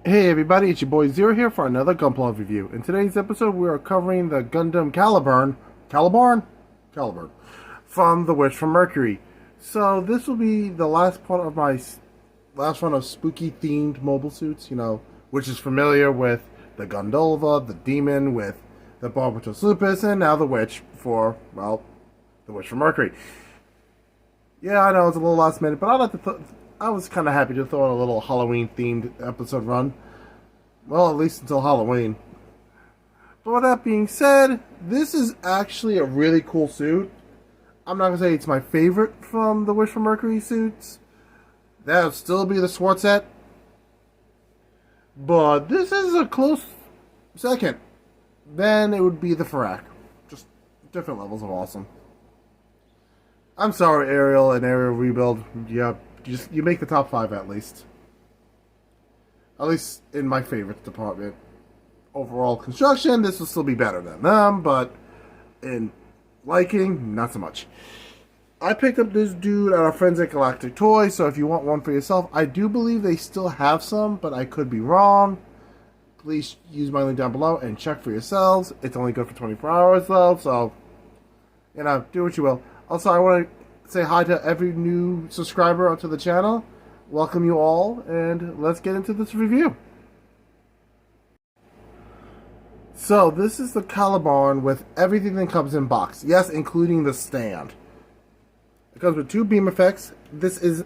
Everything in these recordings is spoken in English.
Hey everybody, it's your boy Zero here for another gunpla review. In today's episode, we are covering the Gundam Calibarn from The Witch from Mercury. So this will be the last part of my last one of spooky themed mobile suits. Which is familiar with the Gondola, the Demon with the Barbatos Lupus, and now the Witch for the Witch from Mercury. Yeah, I know it's a little last minute, but I was kind of happy to throw in a little Halloween-themed episode run. Well, at least until Halloween. But with that being said, this is actually a really cool suit. I'm not going to say it's my favorite from the Wish from Mercury suits. That would still be the Swartzet. But this is a close second. Then it would be the Farak. Just different levels of awesome. I'm sorry, Ariel and Ariel Rebuild. Yeah. You make the top 5 at least. At least in my favorites department. Overall construction, this will still be better than them, but in liking, not so much. I picked up this dude at our friends at Galactic Toys, so if you want one for yourself, I do believe they still have some, but I could be wrong. Please use my link down below and check for yourselves. It's only good for 24 hours though, so, do what you will. Also, I want to say hi to every new subscriber onto the channel. Welcome you all, and let's get into this review. So, this is the Calibarn with everything that comes in box. Yes, including the stand. It comes with 2 beam effects. This is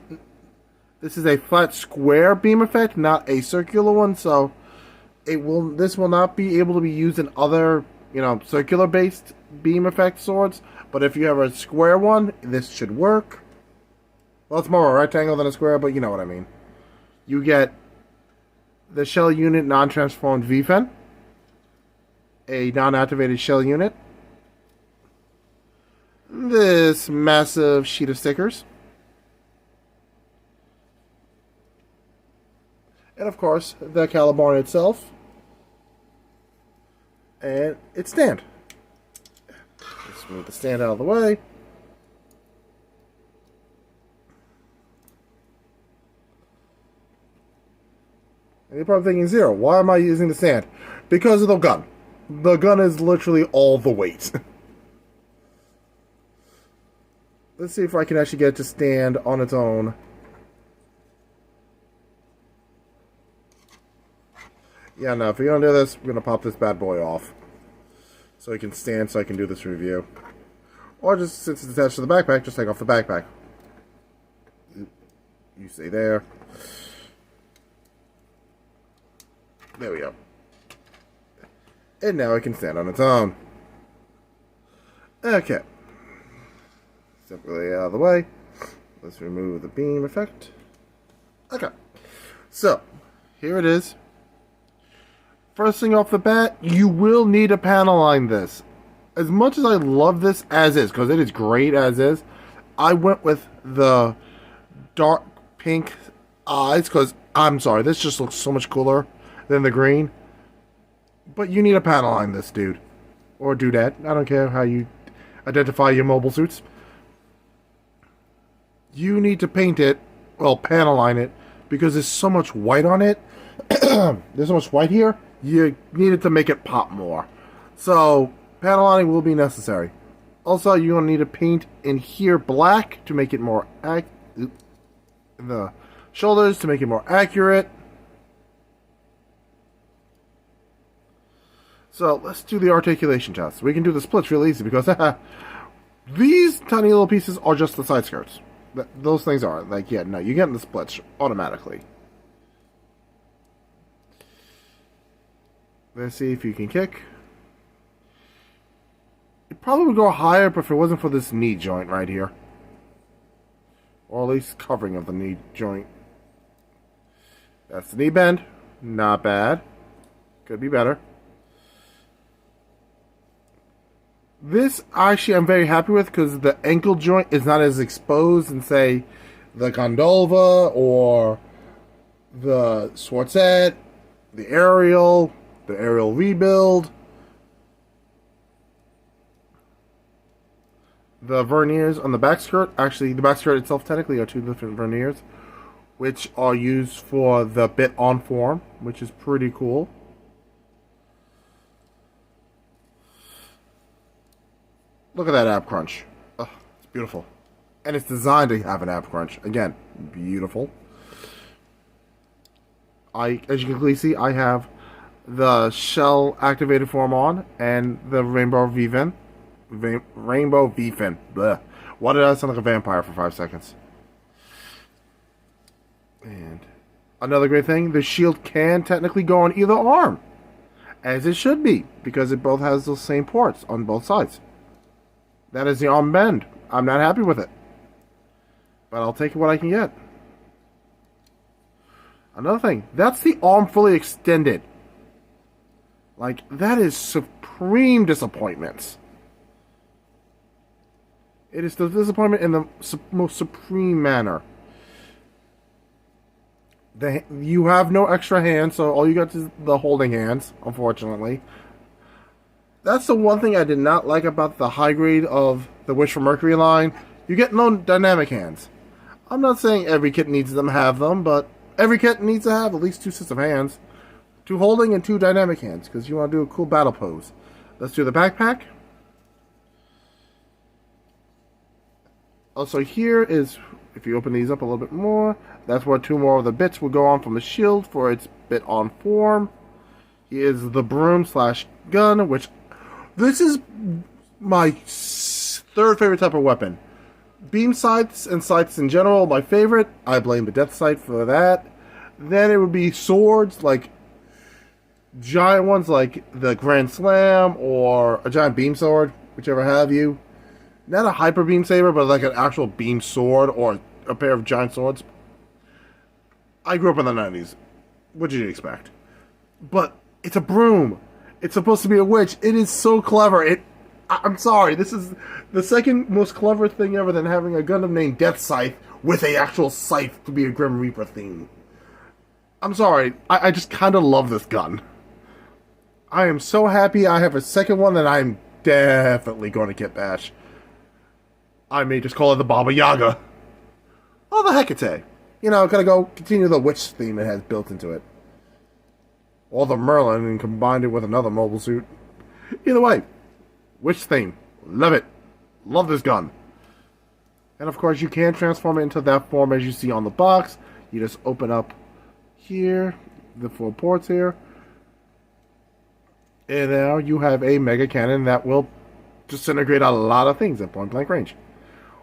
a flat square beam effect, not a circular one, so this will not be able to be used in other, circular based beam effect swords. But if you have a square one, this should work. Well, it's more a rectangle than a square, but you know what I mean. You get the shell unit non-transformed VFen, a non-activated shell unit, this massive sheet of stickers, and of course, the Calibarn itself, and its stand. Let's move the stand out of the way. And you're probably thinking, Zero, why am I using the stand? Because of the gun. The gun is literally all the weight. Let's see if I can actually get it to stand on its own. Yeah, no, if you don't do this, we're going to pop this bad boy off. So it can stand so I can do this review. Or just, since it's attached to the backpack, just take off the backpack. You stay there. There we go. And now it can stand on its own. Okay. Separately out of the way. Let's remove the beam effect. Okay. So, here it is. First thing off the bat, you will need to panel line this. As much as I love this as is, because it is great as is, I went with the dark pink eyes, because, I'm sorry, this just looks so much cooler than the green. But you need to panel line this, dude. Or dudette. I don't care how you identify your mobile suits. You need to paint it, well, panel line it, because there's so much white on it. There's so much white here. You needed to make it pop more. So, panel lining will be necessary. Also, you're going to need to paint in here black to make it more the shoulders to make it more accurate. So, let's do the articulation test. We can do the splits real easy because these tiny little pieces are just the side skirts. Those things are. Like, yeah, no, you get in the splits automatically. Let's see if you can kick. It probably would go higher if it wasn't for this knee joint right here. Or at least covering of the knee joint. That's the knee bend. Not bad. Could be better. This, actually, I'm very happy with because the ankle joint is not as exposed in, say, the Gondola or the Swartzet, the Ariel Rebuild, the verniers on the back skirt. Actually, the back skirt itself technically are 2 different verniers, which are used for the bit on form, which is pretty cool. Look at that ab crunch. Oh, it's beautiful. And it's designed to have an ab crunch. Again, beautiful. As you can clearly see, I have the shell activated form on and the rainbow V-fin. Rainbow V-fin. Blech. Why did I sound like a vampire for 5 seconds? And another great thing, the shield can technically go on either arm. As it should be, because it both has the same ports on both sides. That is the arm bend. I'm not happy with it. But I'll take what I can get. Another thing, that's the arm fully extended. Like, that is supreme disappointment. It is the disappointment in the most supreme manner. You have no extra hands, so all you got is the holding hands, unfortunately. That's the one thing I did not like about the high grade of the Wish for Mercury line. You get no dynamic hands. I'm not saying every kit needs them have them, but every kit needs to have at least 2 sets of hands. 2 holding and 2 dynamic hands, because you want to do a cool battle pose. Let's do the backpack. Also here is, if you open these up a little bit more, that's where 2 more of the bits will go on from the shield for its bit on form. Here is the broom / gun, which this is my 3rd favorite type of weapon. Beam sights and sights in general, my favorite. I blame the death sight for that. Then it would be swords, like giant ones like the Grand Slam or a giant beam sword, whichever have you. Not a hyper beam saber, but like an actual beam sword or a pair of giant swords. I grew up in the 90s. What did you expect? But it's a broom. It's supposed to be a witch. It is so clever. I'm sorry. This is the second most clever thing ever than having a Gundam named Death Scythe with a actual scythe to be a Grim Reaper theme. I'm sorry. I just kind of love this gun. I am so happy I have a second one that I'm definitely going to get bash. I may just call it the Baba Yaga. Oh, the Hecate. You know, gotta go continue the witch theme it has built into it. Or the Merlin and combined it with another mobile suit. Either way, witch theme. Love it. Love this gun. And of course, you can transform it into that form as you see on the box. You just open up here, the 4 ports here. And now you have a mega cannon that will disintegrate a lot of things at point blank range.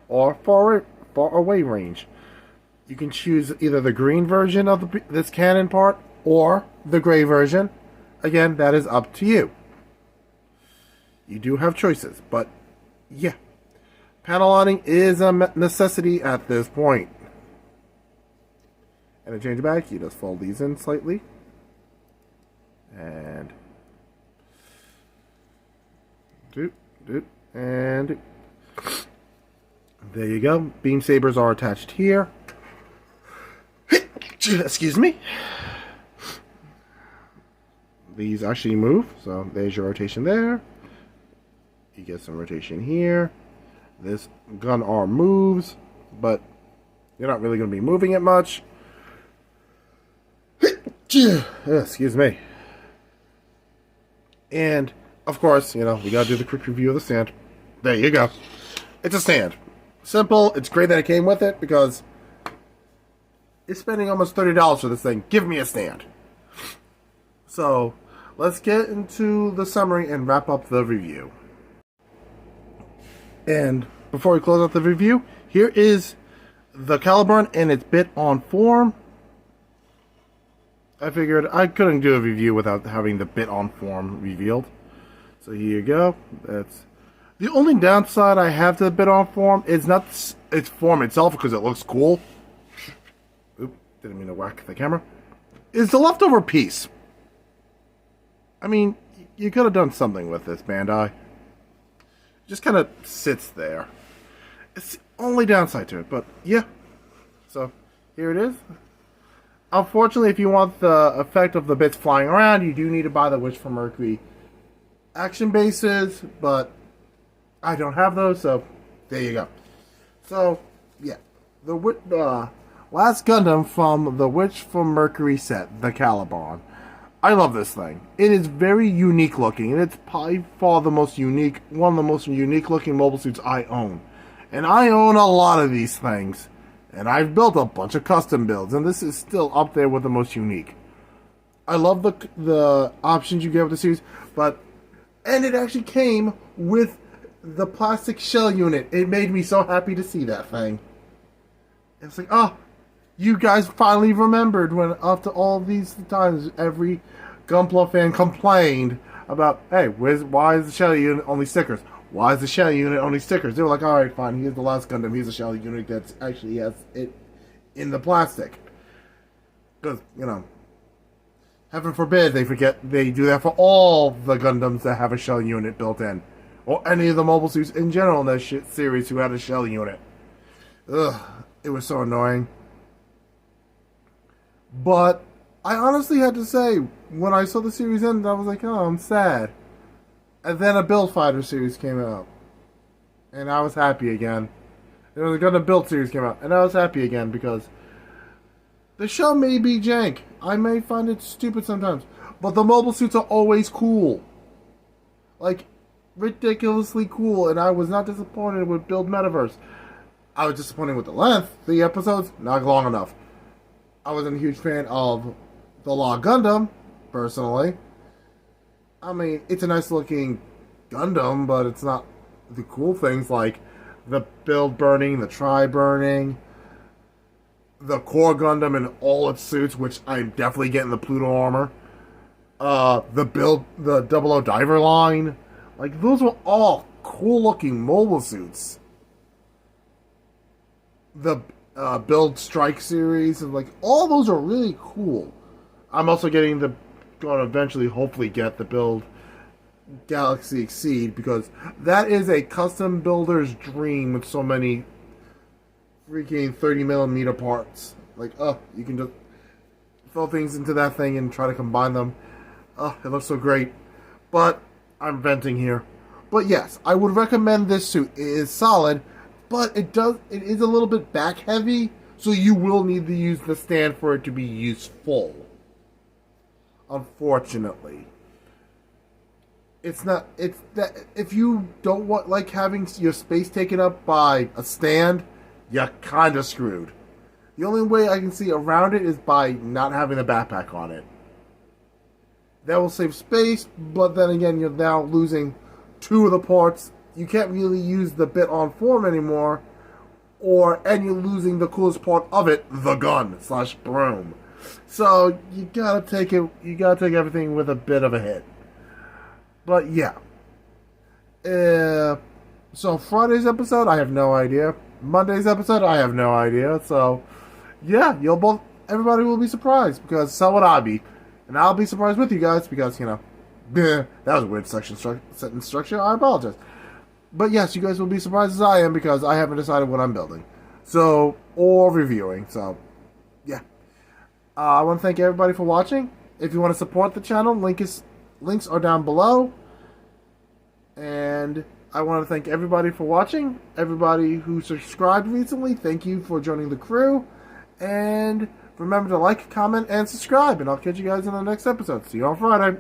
Or far away range. You can choose either the green version of this cannon part or the gray version. Again, that is up to you. You do have choices, but yeah. Panel lining is a necessity at this point. And to change it back, you just fold these in slightly. And and there you go. Beam sabers are attached here. Excuse me. These actually move, so there's your rotation there. You get some rotation here. This gun arm moves, but you're not really going to be moving it much. Excuse me. And, of course, you know, we got to do the quick review of the stand. There you go. It's a stand. Simple. It's great that it came with it because you're spending almost $30 for this thing. Give me a stand. So, let's get into the summary and wrap up the review. And before we close out the review, here is the Calibarn in its bit on form. I figured I couldn't do a review without having the bit on form revealed. So here you go. That's the only downside I have to the bit on form is not its form itself because it looks cool. Oop, didn't mean to whack the camera. Is the leftover piece. I mean, you could have done something with this, Bandai. Just kind of sits there. It's the only downside to it, but yeah. So, here it is. Unfortunately, if you want the effect of the bits flying around, you do need to buy the Wish for Mercury action bases, but I don't have those, so there you go. So, yeah. The Last Gundam from the Witch from Mercury set, the Calibarn. I love this thing. It is very unique looking, and it's by far the most unique, one of the most unique looking mobile suits I own. And I own a lot of these things. And I've built a bunch of custom builds, and this is still up there with the most unique. I love the options you get with the series, and it actually came with the plastic shell unit. It made me so happy to see that thing. It's like, oh, you guys finally remembered when, after all these times, every Gunpla fan complained about, hey, why is the shell unit only stickers? Why is the shell unit only stickers? They were like, alright, fine, here's the last Gundam, here's a shell unit that actually has it in the plastic. Because, heaven forbid they do that for all the Gundams that have a shell unit built in. Or any of the mobile suits in general in that series who had a shell unit. Ugh, it was so annoying. But I honestly had to say, when I saw the series end, I was like, oh, I'm sad. And then a Build Fighter series came out. And I was happy again. There was a Gundam Build series came out. And I was happy again because the show may be jank. I may find it stupid sometimes. But the mobile suits are always cool. Like, ridiculously cool. And I was not disappointed with Build Metaverse. I was disappointed with the length. The episodes, not long enough. I wasn't a huge fan of the Law Gundam, personally. I mean, it's a nice looking Gundam, but it's not the cool things like the build burning, the try burning, the core Gundam in all its suits, which I'm definitely getting the Pluto armor. The 00 diver line. Like, those were all cool looking mobile suits. The Build Strike series, and like, all those are really cool. I'm also going to eventually hopefully get the Build Galaxy Exceed, because that is a custom builder's dream with so many freaking 30mm parts. Like, you can just throw things into that thing and try to combine them. It looks so great. But I'm venting here. But yes, I would recommend this suit. It is solid, but it is a little bit back heavy, so you will need to use the stand for it to be useful. Unfortunately. It's that if you don't like having your space taken up by a stand, you're kind of screwed. The only way I can see around it is by not having a backpack on it. That will save space, but then again, you're now losing two of the parts. You can't really use the bit on form anymore, and you're losing the coolest part of it, the gun / broom. So you gotta take everything with a bit of a hit. But yeah. So Friday's episode, I have no idea. Monday's episode, I have no idea. So yeah, everybody will be surprised, because so would I be. And I'll be surprised with you guys because, that was a weird sentence structure. I apologize. But yes, you guys will be surprised as I am, because I haven't decided what I'm building. Or reviewing. So, yeah. I want to thank everybody for watching. If you want to support the channel, links are down below. And I want to thank everybody for watching. Everybody who subscribed recently, thank you for joining the crew. And remember to like, comment, and subscribe. And I'll catch you guys in the next episode. See you on Friday.